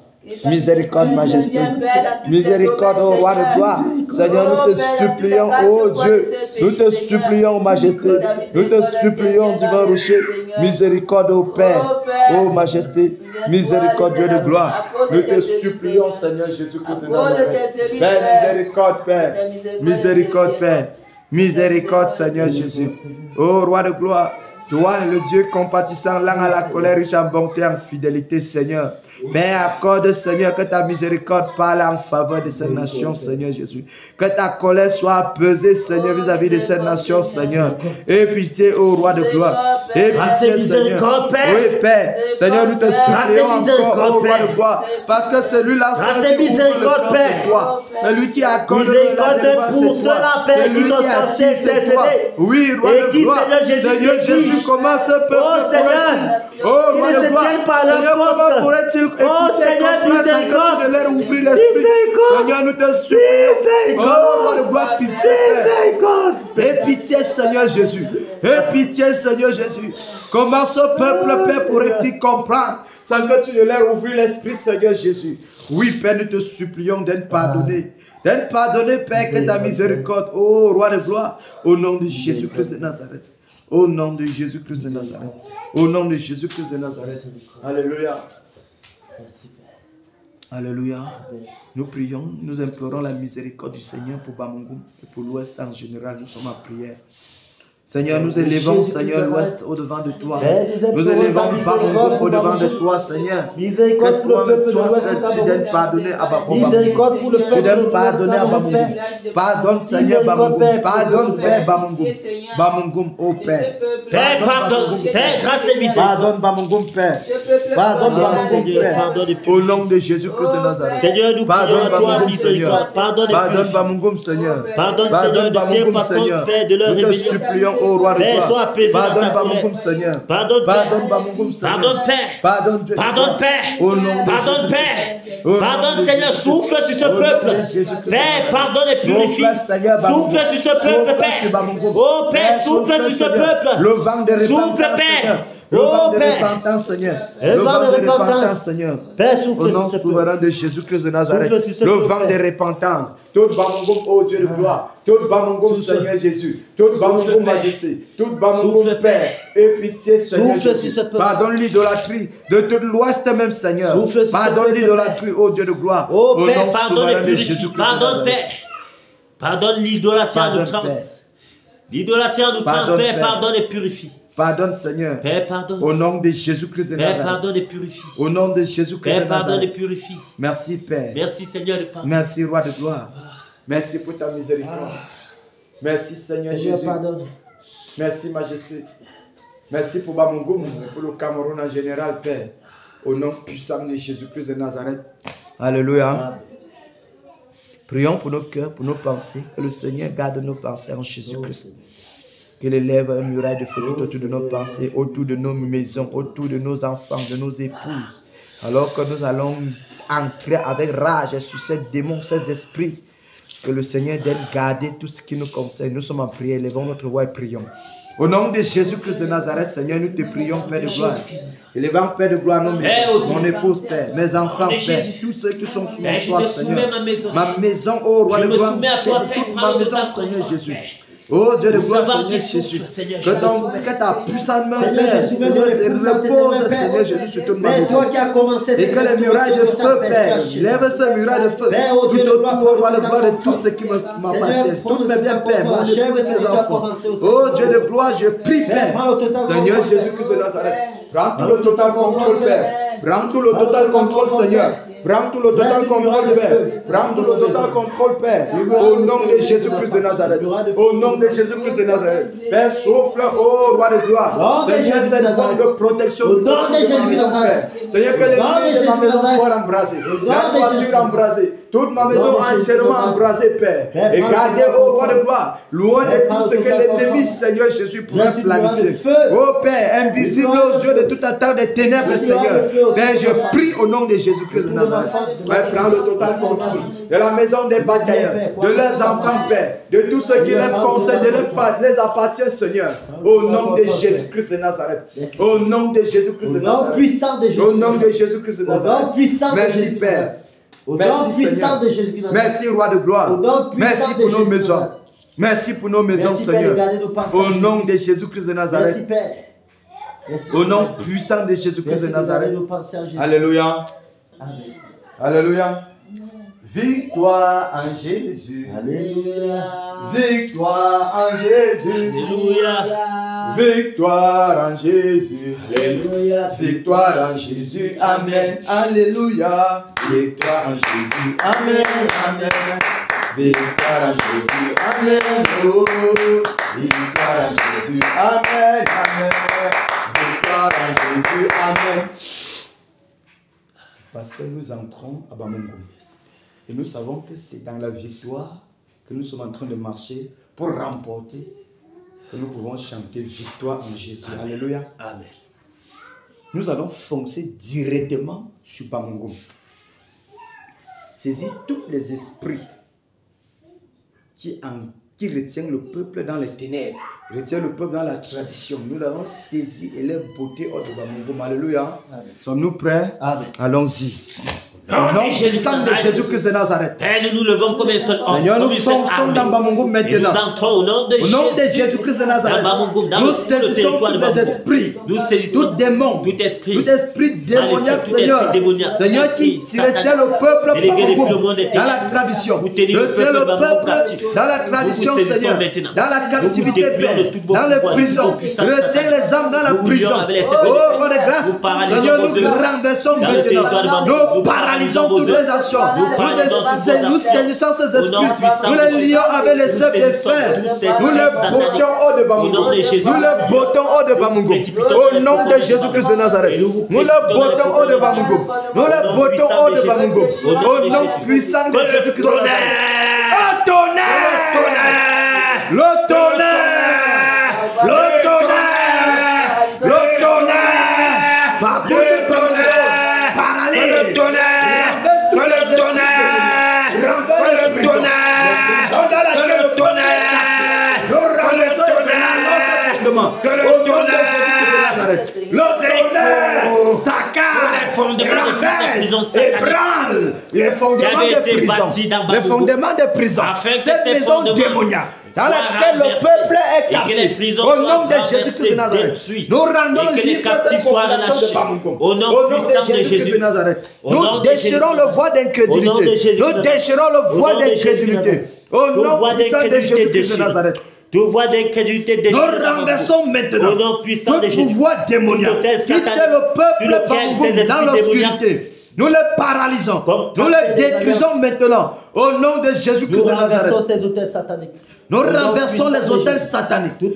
S1: Miséricorde, Majesté. Miséricorde, ô roi de gloire. Seigneur, nous te supplions, ô Dieu. Nous te supplions, Majesté. Nous te supplions, divin rocher. Miséricorde, ô Père. Ô Majesté. Miséricorde, Dieu de gloire. Nous te supplions, Seigneur Jésus-Christ de Nazareth. Père, miséricorde, Père. Miséricorde, Père. Miséricorde, Seigneur Jésus. Ô roi de gloire. Toi, le Dieu compatissant, lent à la colère, riche en bonté, en fidélité, Seigneur. Mais accorde, Seigneur, que ta miséricorde parle en faveur de cette nation, Seigneur Jésus. Que ta colère soit apaisée, Seigneur, vis-à-vis de cette nation, Seigneur. Et pitié, ô roi de gloire. Et pitié, Seigneur. Oui, Père. Seigneur, nous te supplions encore, ô roi de gloire. Parce que celui-là, c'est
S2: miséricorde, Père.
S1: Celui qui accorde la délivrance, c'est toi. Celui qui attire, c'est toi. Oui, roi de gloire. Seigneur Jésus, comment ce peuple pourrait-il, oh roi de gloire, Seigneur, comment pourrait-il écoutaient
S2: Seigneur,
S1: comme place sans que
S2: miséricorde.
S1: tu ne leur ouvris l'esprit.
S2: Miséricorde.
S1: Seigneur, nous te supplions.
S2: Miséricorde.
S1: Oh, roi de gloire, pitié, Père.
S2: Miséricorde.
S1: Aie pitié, Seigneur Jésus. Aie pitié, Seigneur Jésus. Comment ce peuple, Père, pourrait-il comprendre sans que tu ne leur ouvris l'esprit, Seigneur Jésus? Oui, Père, nous te supplions d'être pardonné. D'être pardonné, Père, que ta miséricorde, oh, roi de gloire, au nom de Jésus-Christ de Nazareth. Au nom de Jésus-Christ de Nazareth. Au nom de Jésus-Christ de Nazareth. Alléluia. Alléluia. Nous prions, nous implorons la miséricorde du Seigneur pour Bamungum et pour l'Ouest en général. Nous sommes en prière. Seigneur, nous élevons, Seigneur, l'Ouest au-devant de toi. Nous élevons Bamungum au-devant de toi, Seigneur.
S2: Miséricorde pour le peuple de
S1: toi
S2: l'Ouest.
S1: seul, tu donnes pardonner à Bamungum.
S2: Miséricorde pour le peuple
S1: Tu
S2: de
S1: donnes
S2: l'Ouest.
S1: pardonner à Bamungum. Pardonne, Seigneur, Bamungum. Pardonne, Père Bamungum. Bamungum, ô Père.
S2: Père, pardonne. Père, grâce et miséricorde.
S1: Pardonne Bamungum, Père. Pardonne Bamungum,
S2: Seigneur,
S1: Père.
S2: pardonne.
S1: Au nom de Jésus-Christ de Nazareth.
S2: Seigneur, nous
S1: Pardonne
S2: prions à toi,
S1: Bamungum, Seigneur.
S2: miséricorde. Pardonne et
S1: Pardonne
S2: purifie.
S1: Bamungum, Seigneur.
S2: Pardonne, Seigneur, ne tiens pas compte, Père, de leur
S1: Nous te
S2: rébellion.
S1: supplions, ô roi de
S2: Père,
S1: gloire.
S2: sois apaisé dans
S1: Pardonne
S2: ta
S1: Bamungum,
S2: colère.
S1: Seigneur.
S2: Pardonne, Père.
S1: Pardonne Bamungum, Seigneur.
S2: Pardonne, Père.
S1: Pardonne Dieu.
S2: Pardonne, Père.
S1: Au nom de
S2: Pardonne,
S1: Jésus.
S2: Père.
S1: Au nom
S2: Pardonne,
S1: de
S2: Seigneur,
S1: Jésus.
S2: souffle sur ce
S1: Au nom de
S2: peuple.
S1: Jésus-Christ.
S2: Père, pardonne et purifie.
S1: Souffle, Seigneur, Bamungum.
S2: Souffle sur ce peuple,
S1: Souffle
S2: Père.
S1: sur Bamungum.
S2: Oh, Père, souffle sur ce
S1: Seigneur.
S2: peuple.
S1: Le vent de repentance,
S2: Souffle, Père.
S1: Seigneur. Le
S2: Oh,
S1: vent de
S2: Père.
S1: repentance, Seigneur.
S2: Le vent de repentance.
S1: Seigneur.
S2: Père,
S1: Au
S2: souffle
S1: nom
S2: sur ce
S1: souverain
S2: peuple.
S1: de Jésus-Christ de Nazareth,
S2: Souffle sur ce
S1: le
S2: peuple,
S1: vent
S2: Père.
S1: de repentance, tout Bamungum, oh Dieu de gloire, tout Bamungum,
S2: Souffle.
S1: Seigneur Jésus, tout Bamungum,
S2: Père.
S1: Majesté, tout Bamungum,
S2: Souffle,
S1: Père, et pitié, Seigneur
S2: Souffle
S1: Jésus.
S2: sur ce peuple.
S1: Pardonne l'idolâtrie de tout l'Ouest même, Seigneur.
S2: Souffle sur ce
S1: Pardonne
S2: peuple,
S1: l'idolâtrie, oh Dieu de gloire,
S2: Oh,
S1: au
S2: Père,
S1: nom
S2: pardonne
S1: souverain
S2: et
S1: de
S2: purifie.
S1: Jésus-Christ de
S2: Pardonne,
S1: Nazareth.
S2: Père. Pardonne l'idolâtrie en
S1: Pardonne,
S2: outrance.
S1: Père.
S2: L'idolâtrie en outrance,
S1: Pardonne,
S2: Père,
S1: Père.
S2: pardonne et purifie.
S1: Pardonne, Seigneur,
S2: Père, pardonne.
S1: au nom de Jésus-Christ de
S2: Père,
S1: Nazareth.
S2: pardonne et purifie.
S1: Au nom de Jésus-Christ
S2: Père,
S1: de
S2: pardonne et
S1: Nazareth.
S2: purifie.
S1: Merci, Père.
S2: Merci, Seigneur, de pardon.
S1: Merci, roi de gloire. Merci pour ta miséricorde. Merci, Seigneur
S2: Seigneur,
S1: Jésus.
S2: pardonne.
S1: Merci, Majesté. Merci pour Bamungum et pour le Cameroun en général, Père. Au nom puissant de Jésus-Christ de Nazareth. Alléluia. Prions pour nos cœurs, pour nos pensées. Que le Seigneur garde nos pensées en Jésus-Christ. Qu'il élève un muraille de feu tout autour de nos pensées, autour de nos maisons, autour de nos enfants, de nos épouses. Alors que nous allons entrer avec rage sur ces démons, ces esprits. Que le Seigneur donne garder tout ce qui nous concerne. Nous sommes en prière, élevons notre voix et prions. Au nom de Jésus-Christ de Nazareth, Seigneur, nous te prions, Père de gloire. Élevons, Père de gloire, nos maisons, mon épouse, Père, mes enfants, Père, tous ceux qui sont sous mon
S2: Père, je
S1: toit,
S2: te soumets
S1: Seigneur.
S2: ma maison.
S1: Ma maison, oh roi
S2: Je
S1: de
S2: me
S1: gloire,
S2: soumets à toi, Père,
S1: toute
S2: prends
S1: ma
S2: le
S1: maison,
S2: total
S1: Seigneur
S2: contrôle,
S1: Jésus.
S2: Père.
S1: Oh Dieu de
S2: Nous
S1: gloire,
S2: savons
S1: Seigneur
S2: qu'il
S1: Jésus,
S2: souffre, Seigneur,
S1: que,
S2: je me
S1: ton,
S2: soumets.
S1: que ta puissante main,
S2: Seigneur,
S1: Père,
S2: je soumets
S1: Seigneur,
S2: mon
S1: se
S2: épouse entre tes
S1: repose,
S2: mains, Père.
S1: Seigneur Jésus, sur toute ma
S2: Père,
S1: maison.
S2: toi qui as commencé
S1: Et
S2: cette
S1: que les
S2: construction,
S1: murailles de
S2: Seigneur,
S1: feu,
S2: Père,
S1: Père,
S2: tu as achevé.
S1: lève ce muraille de feu,
S2: Père, oh
S1: tout
S2: Dieu de
S1: autour,
S2: gloire,
S1: oh roi de
S2: prends
S1: gloire, de
S2: le
S1: tout
S2: contrôle.
S1: ce qui m'appartient,
S2: Seigneur, prends
S1: toutes
S2: le
S1: mes biens,
S2: total
S1: Père, mon
S2: contrôle. Achève
S1: épouse,
S2: ce que
S1: mes
S2: tu as
S1: enfants.
S2: commencé au
S1: Oh
S2: Seigneur.
S1: Dieu de gloire, je prie,
S2: Père,
S1: Père.
S2: prends le total
S1: Seigneur
S2: contrôle,
S1: Jésus-Christ de Nazareth, prends tout le total contrôle, Père. Prends tout le total contrôle, Seigneur. Prends tout le total contrôle, Père. Prends tout le total contrôle, Père. Au nom de Jésus-Christ de Nazareth. Au nom de Jésus-Christ de Nazareth. Père, souffle, oh roi de gloire. Seigneur, cette forme de protection.
S2: Au nom de Jésus de Nazareth.
S1: Seigneur, que les murs de ma maison soient embrasés. La toiture embrasée. Toute ma maison entièrement embrasée, Père. Et gardez, oh roi de gloire, loin de tout ce que l'ennemi, Seigneur Jésus, pourrait planifier. Oh Père, invisible aux yeux de toute attaque des ténèbres, Seigneur. Père, je prie au nom de Jésus-Christ de Nazareth. Père, prends le total contrôle de la maison des batailleurs, de leurs enfants, Père, de tout ce qui les concerne, de les appartient, Seigneur. Au nom de Jésus-Christ de Nazareth. Au nom de Jésus-Christ de
S2: Au nom
S1: Nazareth.
S2: puissant de Jésus.
S1: Au nom de Jésus-Christ de
S2: Au nom
S1: Nazareth.
S2: puissant de
S1: Merci,
S2: Jésus.
S1: Père.
S2: Au nom
S1: Merci,
S2: puissant
S1: Seigneur.
S2: de Jésus.
S1: Merci, roi de gloire.
S2: Au nom puissant
S1: Merci
S2: de
S1: pour nos
S2: Jésus de
S1: maisons.
S2: Nazareth.
S1: Merci pour nos maisons,
S2: Merci, Père, de
S1: Seigneur.
S2: garder nos pensées
S1: Au
S2: en
S1: nom de
S2: Jésus.
S1: Jésus-Christ de
S2: Merci,
S1: Nazareth.
S2: Père. Merci,
S1: Au nom
S2: Seigneur.
S1: puissant de Jésus-Christ
S2: Merci
S1: de
S2: de
S1: Nazareth.
S2: garder nos pensées en Jésus.
S1: Alléluia.
S2: Amen.
S1: Alléluia. Victoire en Jésus.
S2: Alléluia.
S1: Victoire en Jésus.
S2: Alléluia.
S1: Victoire en Jésus.
S2: Alléluia.
S1: Victoire en Jésus. Amen. Alléluia. Victoire en Jésus. Amen. Amen. Victoire en Jésus. Amen. Oh. Victoire en Jésus. Amen. Amen. Victoire en Jésus. Amen. Parce que nous entrons à Bamungum. Et nous savons que c'est dans la victoire que nous sommes en train de marcher pour remporter que nous pouvons chanter victoire en Jésus. Alléluia.
S2: Amen.
S1: nous allons foncer directement sur Bamungum. Saisir tous les esprits qui retiennent le peuple dans les ténèbres, retiennent le peuple dans la tradition. Nous allons saisir et les botter hors de Bamungum. Alléluia. Sommes-nous prêts? Allons-y. Au nom puissant de Jésus-Christ de Nazareth.
S2: Père, nous nous levons comme un seul homme.
S1: Seigneur, nous fonçons dans Bamungum maintenant.
S2: Nous entrons au nom de
S1: Jésus-Christ de Nazareth. Nous saisissons tous les esprits, tout démon, tout esprit démoniaque, Seigneur. Seigneur qui retient le peuple Bamungum dans la tradition. Retient le peuple dans la tradition, Seigneur. Dans la captivité, dans les prisons. Retient les âmes dans la prison. Oh, roi de grâce. Seigneur, nous renversons maintenant. Nous paralysons toutes les actions. Nous saisissons ces esprits. Nous les lions avec les œufs de fer. Nous les bottons hors de Bamungum. Nous les bottons hors de Bamungum. Au nom de Jésus-Christ de Nazareth. Nous les bottons hors de Bamungum. Nous les bottons hors de Bamungum. Au nom puissant de Jésus-Christ de Nazareth. Le tonnerre! Le tonnerre! Le tonnerre! Le tonnerre! Par le tonnerre! Paralyse! Le tonnerre! Le tonnerre! Le tonnerre! Le tonnerre! Nous renversons et prenons ce fondement. Au nom de Jésus-Christ de Nazareth. Le tonnerre saccage, renverse et branle les fondements de prison. Les fondements de prison. Cette maison démoniaque dans laquelle le peuple est captif. Au nom de Jésus-Christ de Nazareth. Nous rendons libre cette population de Bamungum. Au nom de Jésus-Christ de Nazareth. Nous déchirons le voile d'incrédulité. Nous déchirons le voile d'incrédulité. Au nom puissant de Jésus-Christ de Nazareth.
S2: Tout voie d'incrédulité
S1: nous renversons maintenant tout pouvoir démoniaque qui tient le peuple Bamungum dans l'obscurité. Nous les paralysons. Nous les détruisons maintenant. Au nom de Jésus-Christ de Nazareth. Nous renversons les hôtels sataniques. Nous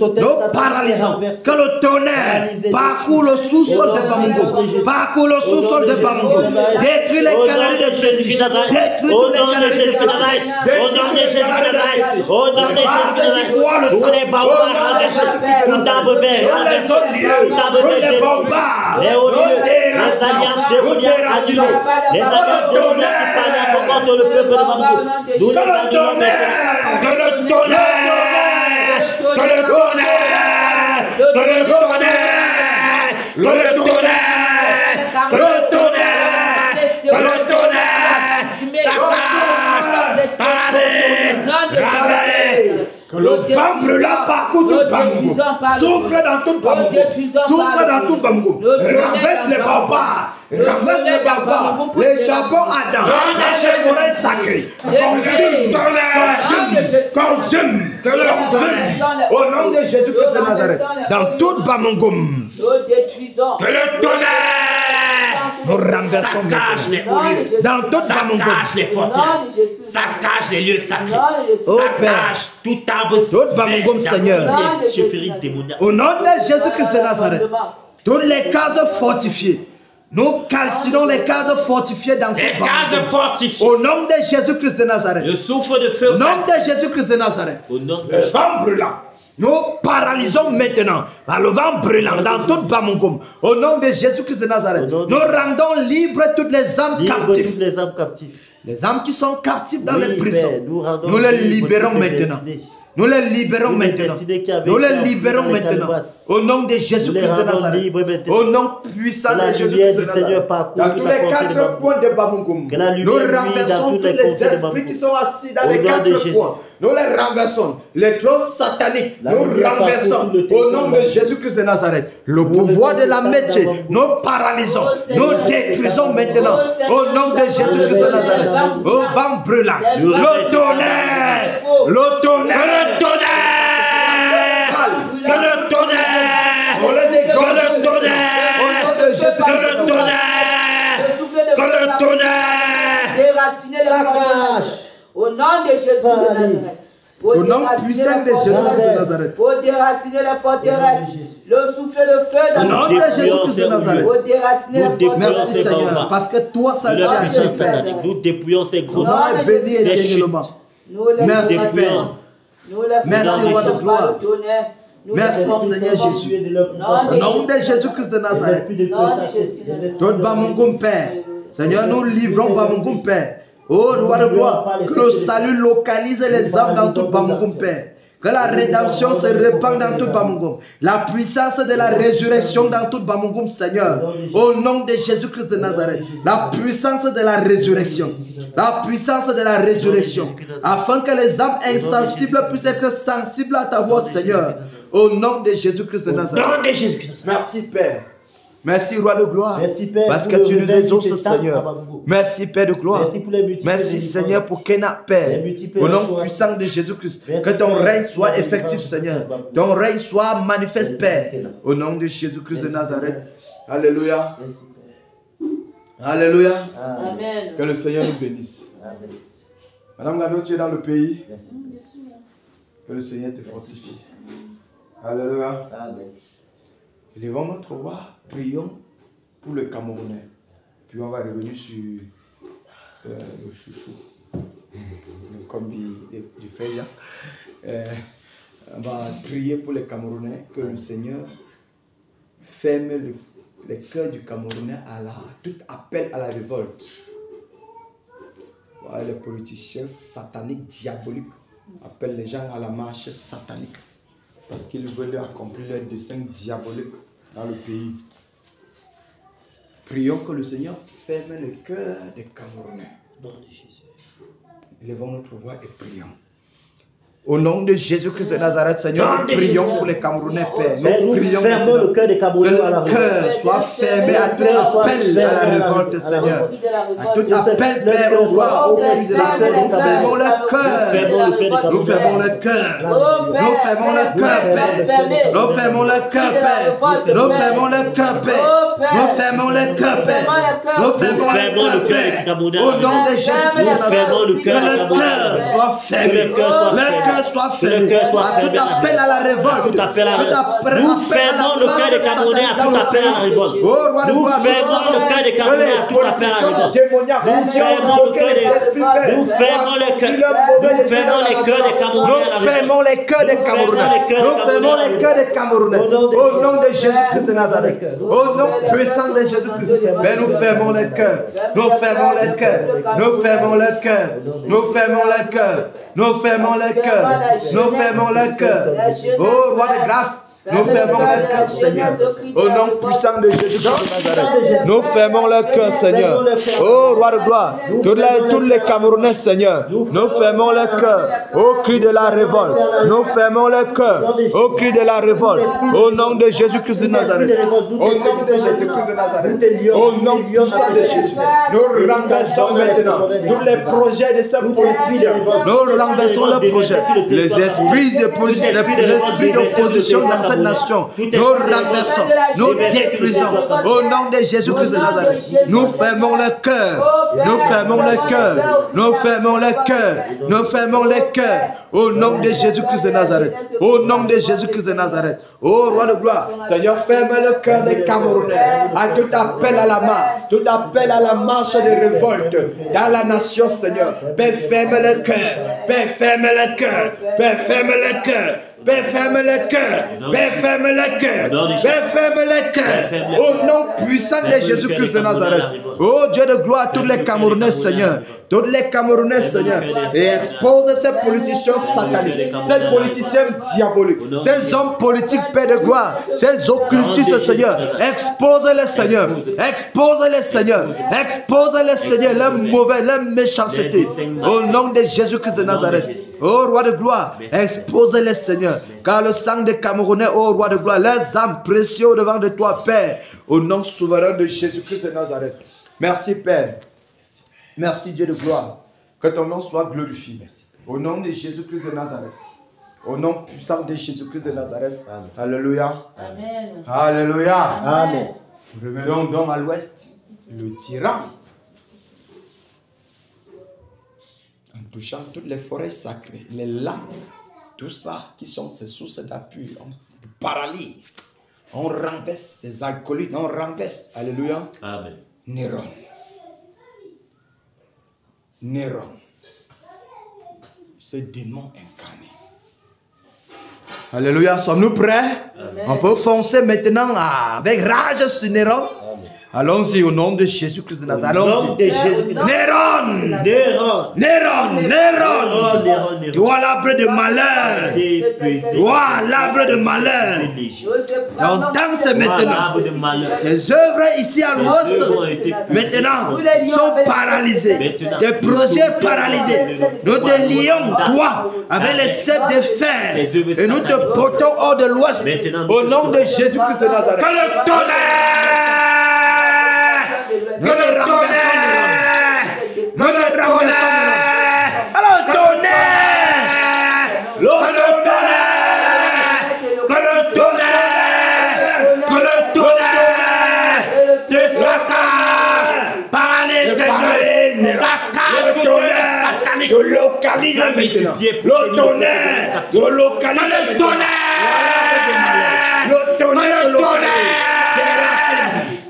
S1: paralysons. Que le tonnerre parcourt le sous-sol de Bamungum. Parcourt le sous-sol de Bamungum. Détruit les galeries de fétiches. Détruit toutes les galeries de fétiches.
S2: Au nom de Jésus-Christ. Au nom de Jésus-Christ. Tous les baobabs renversés. Tout arbre vert renversé. Tout arbre vert les hauts lieux. Les alliances démoniaques annulées. Les alliances démoniaques qui parlent contre le peuple de Bamungum. Nous les annulons maintenant.
S1: Que le tonnerre! Que le tonnerre! Que le tonnerre! Que le tonnerre! Que le tonnerre! Que le tonnerre! Saccage! Paralyse! Ravalise! Que le vent brûlant parcourt tout Bamungum. Souffle dans tout Bamungum. Souffle dans tout Bamungum. Renverse les barbares. Renverse les barbares. Les charbons ardents. Les forêts sacrées. Consume. Au nom de Jésus-Christ de Nazareth. Dans tout Bamungum. Que le tonnerre. Nous renversons les hauts lieux. Dans tout Bamungum.
S2: Saccage les forteresses. Saccage les lieux sacrés.
S1: Oh Père.
S2: Tout arbre
S1: tout Bamungum, Seigneur. Au nom de Jésus-Christ de Nazareth. Toutes les cases fortifiées. Nous calcinons les cases fortifiées dans tout Bamungum. Au nom de Jésus-Christ de Nazareth.
S2: Le souffle de feu.
S1: Au nom de Jésus-Christ de Nazareth.
S2: Au nom de
S1: le vent brûlant. Nous paralysons maintenant par le vent brûlant dans tout Bamungum. Au nom de Jésus-Christ de Nazareth. Nous rendons libres toutes les âmes captives. Les âmes qui sont captives dans les prisons. Nous les libérons maintenant. Nous les libérons maintenant. Nous les libérons maintenant. Au nom de Jésus-Christ de Nazareth. Au nom puissant de Jésus-Christ de Nazareth. Dans tous les quatre coins de Bamungum. Nous renversons tous les esprits qui sont assis dans les quatre coins. Nous les renversons. Les trônes sataniques. Nous renversons. Au nom de Jésus-Christ de Nazareth. Le pouvoir de la métier. Nous paralysons. Nous détruisons maintenant. Au nom de Jésus-Christ de Nazareth. Au vent brûlant. Le tonnerre. Le tonnerre. Que le tonnerre! Que le tonnerre! Que le tonnerre! Que le tonnerre!
S3: Déraciner les saccage! Au nom de Jésus de Nazareth.
S1: Au nom puissant de Jésus de Nazareth.
S3: Pour déraciner les forteresses. Le souffle de feu dans
S1: le nom de Jésus de Nazareth.
S3: Pour déraciner les forteresses.
S1: Merci Seigneur, parce que toi seul tu as agi, Père.
S2: Nous dépouillons ces gros.
S1: Ton nom est béni éternellement. Merci Père. Merci roi de gloire.
S3: Merci
S4: Seigneur Jésus. Au nom de Jésus-Christ de Nazareth. Tout Bamungum Père. Seigneur, nous livrons Bamungum Père. Oh, roi de gloire, que le salut localise les âmes dans tout Bamungum Père. Que la rédemption se répande dans tout Bamungum. La puissance de la résurrection dans tout Bamungum, Seigneur. Au nom de Jésus-Christ de Nazareth. La puissance de la résurrection. La puissance de la résurrection. Afin que les âmes insensibles puissent être sensibles à ta voix, Seigneur. Au nom de Jésus-Christ de Nazareth. Merci, Père. Merci, roi de gloire.
S2: Merci, Père,
S4: parce que tu nous exauces, Seigneur. Merci, Père de gloire. Merci, Seigneur, pour Kena, Père. Au nom puissant de Jésus-Christ. Que ton règne soit effectif, Seigneur. Ton règne soit manifeste, Père. Au nom de Jésus-Christ de Nazareth. Alléluia. Alléluia.
S3: Amen.
S4: Que le Seigneur nous bénisse. Madame Gado, tu es dans le pays. Que le Seigneur te fortifie. Alléluia. Élevons notre voix, prions pour le Camerounais. Puis on va revenir sur le chouchou, le combi du frère Jacques. On va prier pour les Camerounais, que le Seigneur ferme les cœurs du Camerounais à tout appel à la révolte. Ouais, les politiciens sataniques, diaboliques, appellent les gens à la marche satanique. Parce qu'ils veulent accomplir leur dessein diabolique dans le pays. Prions que le Seigneur ferme le cœur des Camerounais. Élevons notre voix et prions. Au nom de Jésus-Christ de Nazareth, Seigneur, nous prions pour les Camerounais, Père. Nous prions
S2: fermons le cœur des Camerounais.
S4: Que le cœur soit fermé à tout appel à la révolte, Seigneur. À tout appel, Père, au roi, au cri de la révolte. Nous fermons le cœur. Nous fermons le cœur. Nous fermons le cœur, Père. Nous fermons le cœur, Père. Nous fermons le cœur, Père. Nous fermons le cœur, Père. Nous fermons le cœur, Père. Au nom de Jésus-Christ, que le cœur soit fermé. Le cœur soit fermé à tout appel à la révolte.
S2: Nous fermons le cœur des Camerounais à tout appel à la révolte. Nous fermons le cœur des Camerounais à tout appel à la révolte. Nous fermons le cœur des Nous fermons les cœurs des Camerounais.
S4: Nous fermons les cœurs des Camerounais. Nous fermons les cœurs des Camerounais. Au nom de Jésus-Christ de Nazareth. Au nom puissant de Jésus-Christ. Mais nous fermons les cœurs. Nous fermons les cœurs. Nous fermons les cœurs. Nous fermons les cœurs. Nous fermons les cœurs. Nous fermons les cœurs. Oh, roi de grâce. Nous fermons le cœur, Seigneur. Au nom puissant de Jésus-Christ de Nazareth. Nous fermons le cœur, Seigneur. Oh, roi de gloire. Tous les Camerounais, Seigneur. Nous fermons le cœur au cri de la révolte. Nous fermons le cœur au cri de la révolte. Au nom de Jésus-Christ de Nazareth. Au nom de Jésus-Christ de Nazareth. Au nom puissant de Jésus. Nous renversons maintenant tous les projets de ces politiciens. Nous renversons les projets. Les esprits d'opposition dans cette nation, nous renversons, nous détruisons au nom de Jésus-Christ de Nazareth. Nous fermons le cœur, nous fermons le cœur, nous fermons le cœur, nous fermons le cœur au nom de Jésus-Christ de Nazareth. Au nom de Jésus-Christ de Nazareth. Oh roi de gloire, Seigneur, ferme le cœur des Camerounais à tout appel à la marche, tout appel à la marche de révolte dans la nation, Seigneur. Père, ferme le cœur, Père, ferme le cœur, Père, ferme le cœur. Père, ferme le cœur. Père, ferme le cœur. Père, ferme le cœur. Au nom puissant de Jésus-Christ de Nazareth. Oh Dieu de gloire, tous les Camerounais, Seigneur. Tous les Camerounais, Seigneur. Et expose ces politiciens sataniques, ces politiciens diaboliques, ces hommes politiques, Père de gloire, ces occultistes, Seigneur. Expose-les, Seigneur. Expose-les, Seigneur. Expose-les, Seigneur, leur mauvais, leur méchanceté. Au nom de Jésus-Christ de Nazareth. Oh roi de gloire, expose-les, Seigneur. Car le sang des Camerounais, oh roi de gloire, leurs âmes précieuses devant de toi, Père. Au nom souverain de Jésus-Christ de Nazareth. Merci, Père. Merci, Dieu de gloire. Que ton nom soit glorifié. Au nom de Jésus-Christ de Nazareth. Au nom puissant de Jésus-Christ de Nazareth. Amen. Alléluia.
S3: Amen.
S4: Alléluia.
S3: Amen.
S4: Revenons donc à l'ouest. Le tyran, en touchant toutes les forêts sacrées, les lacs, tout ça qui sont ces sources d'appui, on paralyse. On renverse ces alcooliques, on renverse. Alléluia.
S2: Amen.
S4: Néron. Néron. Ce démon incarné. Alléluia. Sommes-nous prêts?
S3: Amen.
S4: On peut foncer maintenant avec rage sur Néron. Allons-y au nom de Jésus-Christ de Nazareth. Allons-y. Néron! Toi l'arbre de malheur. Toi l'arbre de malheur. Ton temps c'est maintenant. Les œuvres ici à l'ouest maintenant sont paralysées. Des projets paralysés. Nous te lions, toi, avec les cèpes de fer. Et nous te portons hors de l'ouest. Au nom de Jésus-Christ de Nazareth.
S2: Que le tonnerre!
S4: Que le tonnerre! Que le tonnerre! Alors tonnerre! Le tonnerre!
S2: Que le tonnerre! Que le tonnerre! Te saccage! Paralyse! Saccage tout tonnerre! Satanique!
S4: De localiser maintenant. Le tonnerre! De localiser maintenant. Le tonnerre! Le tonnerre! Le tonnerre!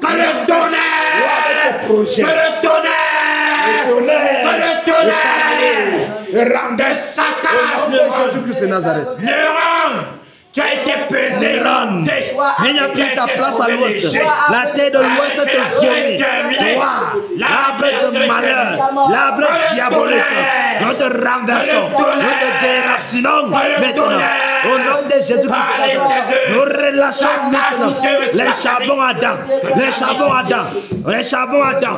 S2: Que le tonnerre! Que le tonnerre! Que le tonnerre! De saccage!
S4: De Jésus-Christ de Nazareth.
S2: Néron! Tu as été pesé.
S4: Néron, il n'y a plus ta place à l'ouest. La terre de l'ouest te vomit. Toi, l'arbre de malheur, l'arbre diabolique, nous te renversons, nous te déracinons maintenant. Au nom de Jésus-Christ de Nazareth, nous relâchons maintenant les charbons Adam, les charbons Adam, les charbons Adam.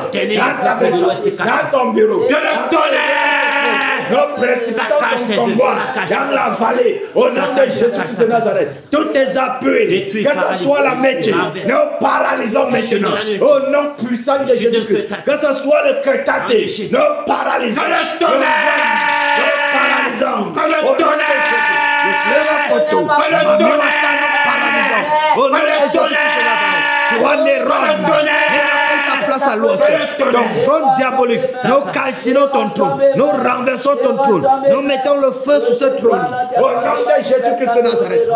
S4: Dans ton bureau,
S2: Que le tonnerre!
S4: nous précipitons ton combat dans la vallée. Au nom de Jésus-Christ de Nazareth, tous tes appuis, que ce soit la métier, nous paralysons maintenant. Au nom puissant de Jésus-Christ, que ce soit le crétaté, nous paralysons.
S2: Que le tonnerre!
S4: Nous paralysons.
S2: Que le tonnerre!
S4: Au nom de Jésus-Christ de Nazareth, toi Néron, ta place à l'ouest, ton trône diabolique, nous calcinons ton trône, nous renversons ton trône, nous mettons le feu sur ce trône. Au nom de Jésus-Christ de Nazareth,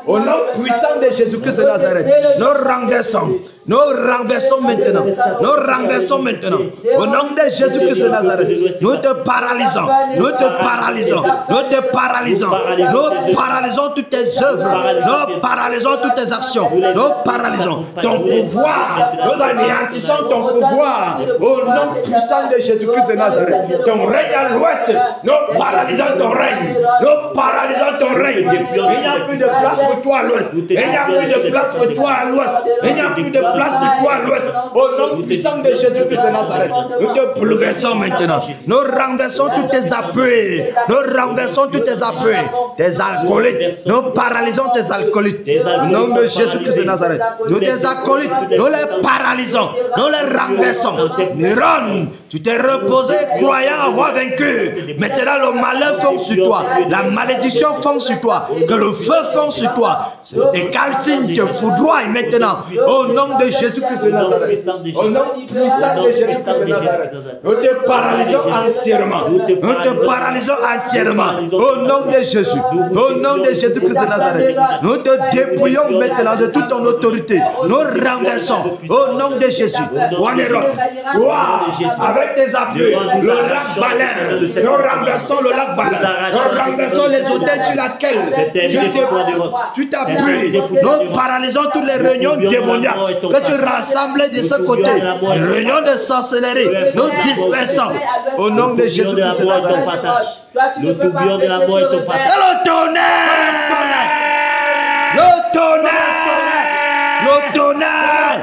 S4: au nom puissant de Jésus-Christ de Nazareth, nous renversons maintenant, nous renversons maintenant. Au nom de Jésus-Christ de Nazareth, nous te paralysons, nous te paralysons, nous te paralysons, nous paralysons toutes tes œuvres, nous paralysons toutes tes actions, nous paralysons ton pouvoir, nous anéantissons ton pouvoir. Au nom puissant de Jésus-Christ de Nazareth, ton règne à l'ouest, nous paralysons ton règne, nous paralysons ton règne. Il n'y a plus de place pour toi à l'ouest, il n'y a plus de place pour toi à l'ouest, il n'y a plus de place pour toi à l'ouest. Au nom puissant de Jésus-Christ de Nazareth, nous te bouleversons maintenant, nous renversons tous tes appuis, nous renversons tous tes appuis, tes alcoolites, nous paralysons tes alcoolites. Au nom de Jésus-Christ de Nazareth, nous tes alcoolites, nous les paralysons, nous les renversons. Néron, tu t'es reposé croyant avoir vaincu. Maintenant le malheur fond sur toi, la malédiction fond sur toi, que le feu fond sur toi. Tes calcines te foudroient maintenant. Au nom de Jésus-Christ de Nazareth, au nom puissant de Jésus-Christ de Nazareth, nous te paralysons entièrement. Nous te paralysons entièrement. Au nom de Jésus, au nom de Jésus-Christ de Nazareth, nous te dépouillons maintenant de toute ton autorité. Nous renversons au nom de Jésus. Avec tes appuis, le lac Balain, nous renversons le lac Balain. Nous renversons les hôtels sur lesquels tu t'appuies. Nous paralysons toutes les réunions démoniaques que tu rassembles de ce côté. Les réunions de sorcellerie, nous dispersons au nom de Jésus-Christ de Nazareth.
S2: Le tourbillon de la mort est ton partage.
S4: Le tonnerre! Le tonnerre! Le tonnerre!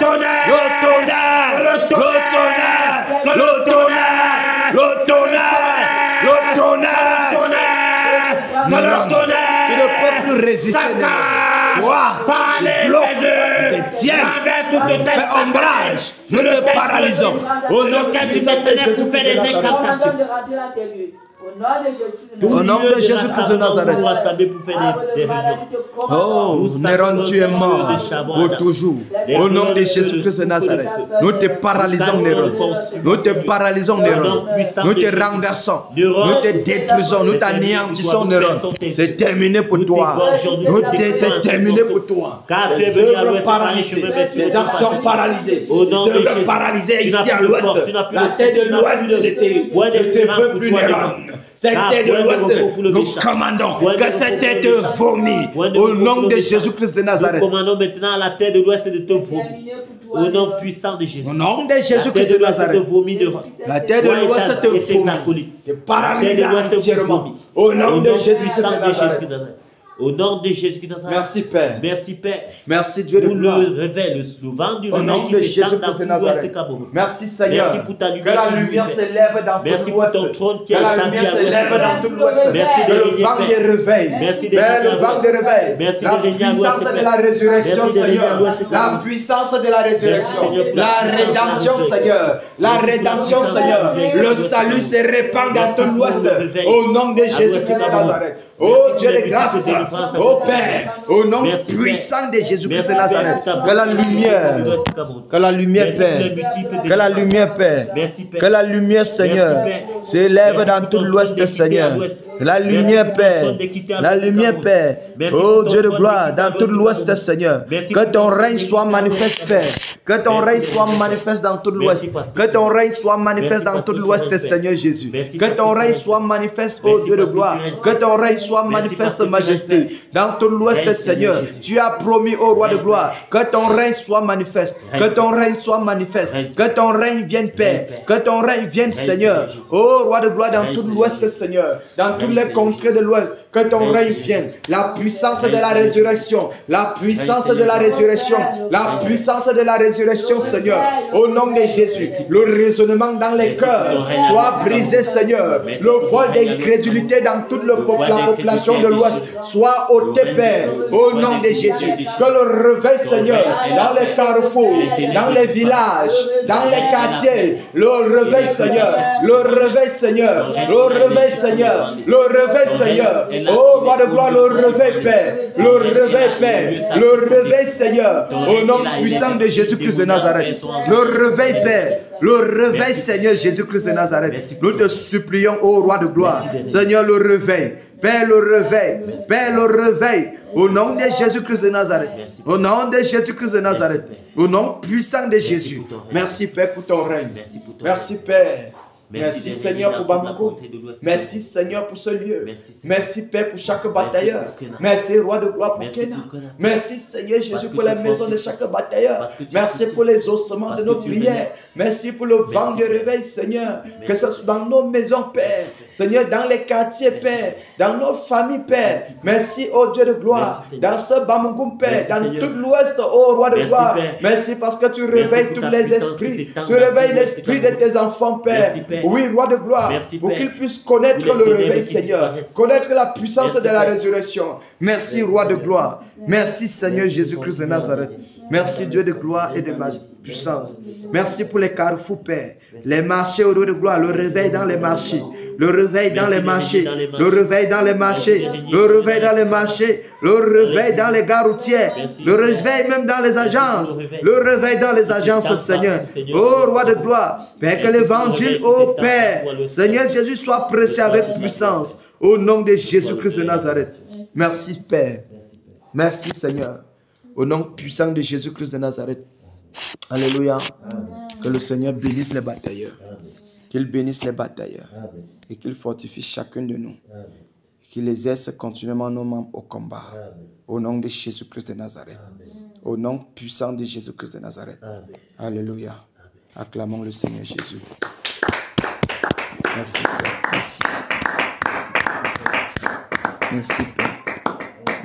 S4: Le tonnerre! Le tonnerre! Le tonnerre! Le tonnerre! Le tonnerre! Tu ne peux plus résister. Toi, tu bloques, tu te tiens, fais ombrage, nous te paralysons. Au nom de Jésus-Christ. Au nom de Jésus-Christ de Nazareth. Oh, Néron, tu es mort pour toujours. Au nom de Jésus-Christ de Nazareth, nous te paralysons, Néron. Nous te paralysons, Néron. Nous te renversons. Nous te détruisons. Nous t'anéantissons, Néron. C'est terminé pour toi. C'est terminé pour toi. Les œuvres paralysées, les actions paralysées, les œuvres paralysées ici à l'ouest. La terre de l'ouest ne te veut plus, Néron. Cette terre de l'Ouest, nous commandons que cette terre te vomit au nom de Jésus-Christ de Nazareth.
S2: Nous commandons maintenant à la terre de l'Ouest de te vomir. Au nom puissant de Jésus.
S4: Au nom de Jésus-Christ de Nazareth. La terre de l'Ouest te vomit. Te paralyse entièrement. Au nom de Jésus-Christ de Nazareth.
S2: Au nom de Jésus-Christ de Nazareth.
S4: Merci Père.
S2: Merci Père.
S4: Merci Dieu de gloire.
S2: Le réveil, le vent du
S4: au nom de Jésus-Christ de Nazareth. Merci Seigneur.
S2: Merci pour ta lumière.
S4: Que la lumière s'élève dans
S2: merci
S4: tout l'Ouest.
S2: pour ton trône qui
S4: que la lumière s'élève dans tout l'Ouest.
S2: Merci de
S4: le vent des réveils.
S2: Merci de
S4: le vent des réveils.
S2: Merci
S4: la puissance de la résurrection, Seigneur. La puissance de la résurrection. La rédemption, Seigneur. La rédemption, Seigneur. Le salut se répand dans tout l'Ouest. Au nom de Jésus-Christ de Nazareth. Oh Dieu de grâce, oh Père, au nom puissant de Jésus-Christ de Nazareth, que la lumière, Père, que la lumière, Père, que la lumière, Seigneur, s'élève dans tout l'Ouest, Seigneur. La lumière, Père, oh Dieu de gloire, dans tout l'Ouest, Seigneur. Que ton règne soit manifeste, Père. Que ton règne soit manifeste dans tout l'Ouest. Que ton règne soit manifeste dans tout l'Ouest, Seigneur Jésus. Que ton règne soit manifeste, oh Dieu de gloire. Que ton règne soit manifeste, majesté. Dans tout l'Ouest, Seigneur. Tu as promis, ô roi de gloire, que ton règne soit manifeste. Que ton règne soit manifeste. Que ton règne vienne, Père. Que ton règne vienne, Seigneur. Ô roi de gloire, dans tout l'Ouest, Seigneur. Dans toutes les contrées de l'Ouest. Que ton règne vienne. La puissance de la résurrection. La puissance de la résurrection. La puissance de la résurrection, Seigneur. Au nom de Jésus. Le raisonnement dans les cœurs soit brisé, Seigneur. Le vol d'incrédulité dans toute la population de l'Ouest soit ôté, Père. Au nom de Jésus. Que le réveil, Seigneur, dans les carrefours, dans les villages, dans les quartiers. Le réveil, Seigneur. Le réveil, Seigneur. Le réveil, Seigneur. Le réveil, Seigneur. Oh, roi de gloire, le réveil, Père. Le réveil, Père. Le réveil, Seigneur. Au nom puissant de Jésus-Christ de Nazareth. Le réveil, Père. Le réveil, Seigneur Jésus-Christ de Nazareth. Nous te supplions, ô roi de gloire. Seigneur, le réveil. Père, le réveil. Père, le réveil. Au nom de Jésus-Christ de Nazareth. Au nom de Jésus-Christ de Nazareth. Au nom puissant de Jésus. Merci, Père, pour ton règne. Merci, Père. Merci Seigneur pour Bamako. Merci Seigneur pour ce lieu. Merci Père pour chaque batailleur. Merci Roi de gloire pour Kena. Merci Seigneur Jésus pour la maison de chaque batailleur. Merci pour les ossements de nos prières. Merci pour le vent de réveil, Seigneur. Que ce soit dans nos maisons, Père. Seigneur, dans les quartiers, Père. Dans nos familles, Père. Merci, ô Dieu de gloire. Dans ce Bamako, Père. Dans tout l'Ouest, ô Roi de gloire. Merci parce que tu réveilles tous les esprits. Tu réveilles l'esprit de tes enfants, Père. Oui, roi de gloire, pour qu'ils puissent connaître le réveil, Seigneur. Connaître la puissance de la résurrection. Merci, roi de gloire. Merci, Seigneur Jésus-Christ de Nazareth. Merci, Dieu de gloire et de puissance. Merci pour les carrefours, Père. Les marchés, au roi de gloire, le réveil dans les marchés. Le réveil dans les marchés. Le réveil dans les marchés. Le réveil dans les marchés. Le réveil dans les gares routières. Le réveil même dans les agences. Le réveil dans les agences, Seigneur. Oh, roi de gloire. Père, que l'évangile, oh Père, Seigneur Jésus, soit prêché avec puissance. Au nom de Jésus-Christ de Nazareth. Merci, Père. Merci, Seigneur. Au nom puissant de Jésus-Christ de Nazareth. Alléluia. Que le Seigneur bénisse les batailleurs. Qu'il bénisse les batailleurs. Et qu'il fortifie chacun de nous. Qu'il exerce continuellement nos membres au combat. Au nom de Jésus-Christ de Nazareth. Au nom puissant de Jésus-Christ de Nazareth. Alléluia. Acclamons le Seigneur Jésus. Merci, Père. Merci, Père. Merci, Père.